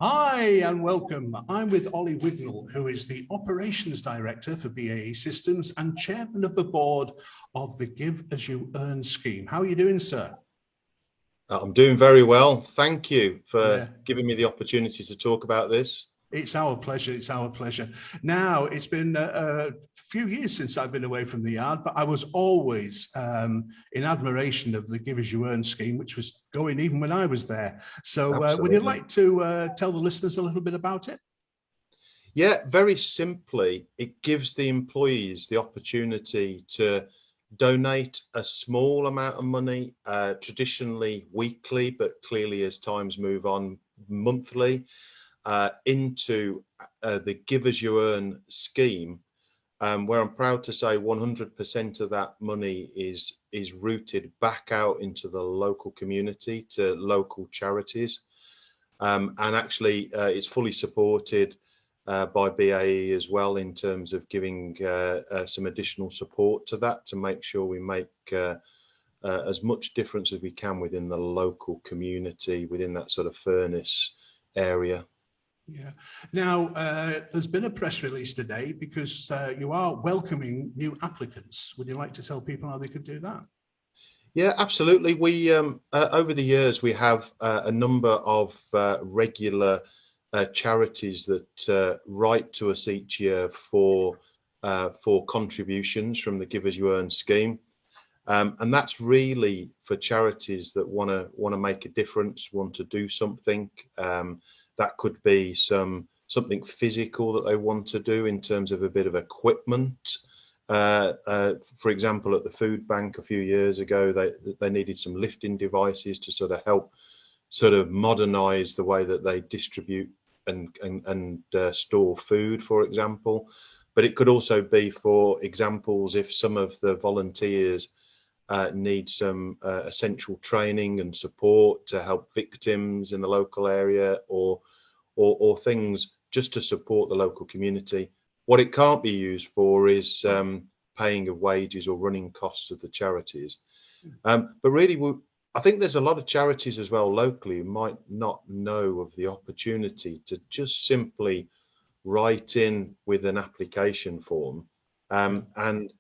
Hi and welcome. I'm with Oli Wignall, who is the Operations Director for BAe Systems and Chairman of the Board of the Give As You Earn scheme. How are you doing, sir? I'm doing very well. Thank you for giving me the opportunity to talk about this. It's our pleasure. It's our pleasure. Now, it's been a few years since I've been away from the yard, but I was always in admiration of the Give As You Earn scheme, which was going even when I was there. So would you like to tell the listeners a little bit about it? Yeah, very simply, it gives the employees the opportunity to donate a small amount of money, traditionally weekly, but clearly as times move on, monthly, into the Give As You Earn scheme, where I'm proud to say 100% of that money is routed back out into the local community to local charities, and actually it's fully supported by BAe as well in terms of giving some additional support to that to make sure we make as much difference as we can within the local community, within that sort of furnace area. Yeah. Now, there's been a press release today because you are welcoming new applicants. Would you like to tell people how they could do that? Yeah, absolutely. We over the years we have a number of regular charities that write to us each year for contributions from the Give As You Earn scheme. And that's really for charities that want to make a difference, want to do something. That could be something physical that they want to do in terms of a bit of equipment. For example, at the food bank a few years ago, they needed some lifting devices to sort of help sort of modernize the way that they distribute and store food, for example. But it could also be, for examples, if some of the volunteers need some essential training and support to help victims in the local area, or things just to support the local community. What it can't be used for is paying of wages or running costs of the charities. But really, I think there's a lot of charities as well locally who might not know of the opportunity to just simply write in with an application form, and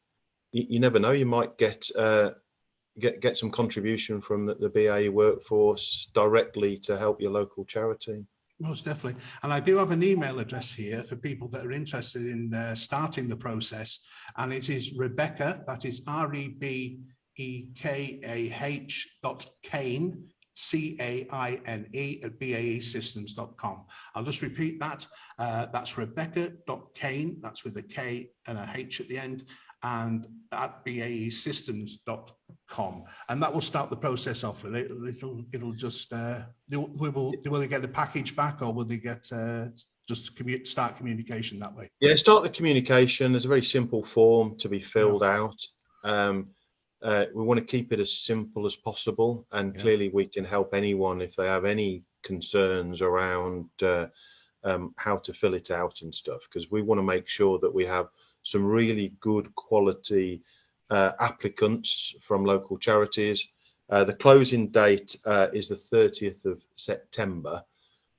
you never know, you might get some contribution from the BAe workforce directly to help your local charity. Most definitely. And I do have an email address here for people that are interested in starting the process. And it is Rebecca, that is REBEKAH.Kane, CAINE at BAeSystems.com. I'll just repeat that. That's Rebecca.Kane, that's with a K and a H at the end, and at BAeSystems.com, and that will start the process off. It'll just will they get the package back, or will they get just start communication that way? Yeah, start the communication. There's a very simple form to be filled out. We want to keep it as simple as possible, and clearly we can help anyone if they have any concerns around how to fill it out and stuff, because we want to make sure that we have some really good quality applicants from local charities. The closing date is the 30th of September.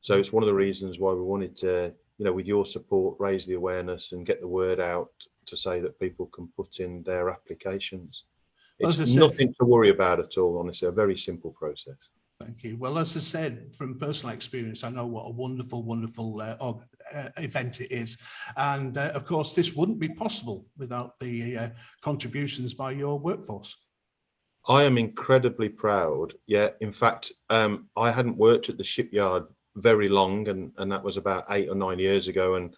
So it's one of the reasons why we wanted to, with your support, raise the awareness and get the word out to say that people can put in their applications. It's nothing to worry about at all, honestly, a very simple process. Thank you. Well, as I said, from personal experience, I know what a wonderful, wonderful event it is. And of course, this wouldn't be possible without the contributions by your workforce. I am incredibly proud. Yeah, in fact, I hadn't worked at the shipyard very long, and that was about 8 or 9 years ago. And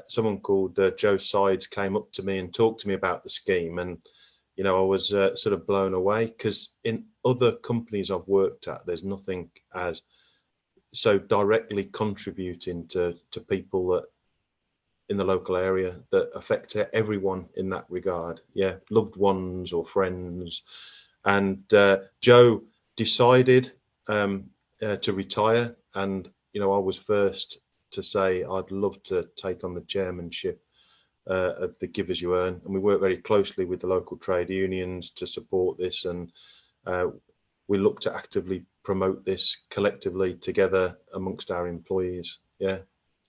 someone called Joe Sides came up to me and talked to me about the scheme. And I was sort of blown away, because in other companies I've worked at, there's nothing as so directly contributing to people that in the local area that affect everyone in that regard. Yeah, loved ones or friends. And Joe decided to retire, and I was first to say I'd love to take on the chairmanship of the Give As You Earn, and we work very closely with the local trade unions to support this. And we look to actively promote this collectively together amongst our employees. Yeah.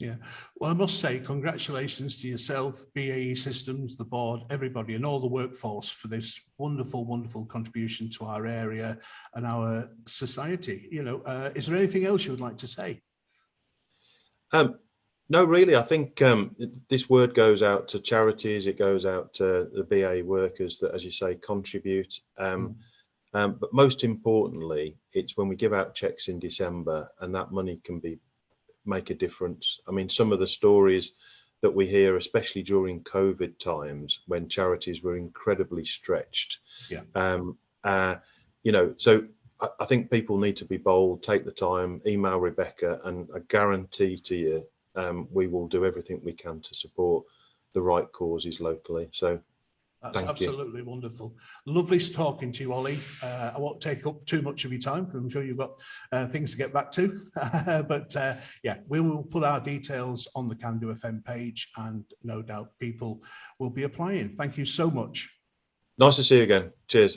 Yeah, well, I must say congratulations to yourself, BAe Systems, the board, everybody, and all the workforce for this wonderful, wonderful contribution to our area and our society. You know, is there anything else you would like to say? No, really. I think this word goes out to charities. It goes out to the BAe workers that, as you say, contribute. But most importantly, it's when we give out checks in December and that money can make a difference. I mean, some of the stories that we hear, especially during COVID times when charities were incredibly stretched. Yeah. You know, so I think people need to be bold, take the time, email Rebecca, and I guarantee to you, we will do everything we can to support the right causes locally. So that's thank absolutely you. Wonderful. Lovely talking to you, Ollie. I won't take up too much of your time because I'm sure you've got things to get back to. But yeah, we will put our details on the Can Do FM page and no doubt people will be applying. Thank you so much. Nice to see you again. Cheers.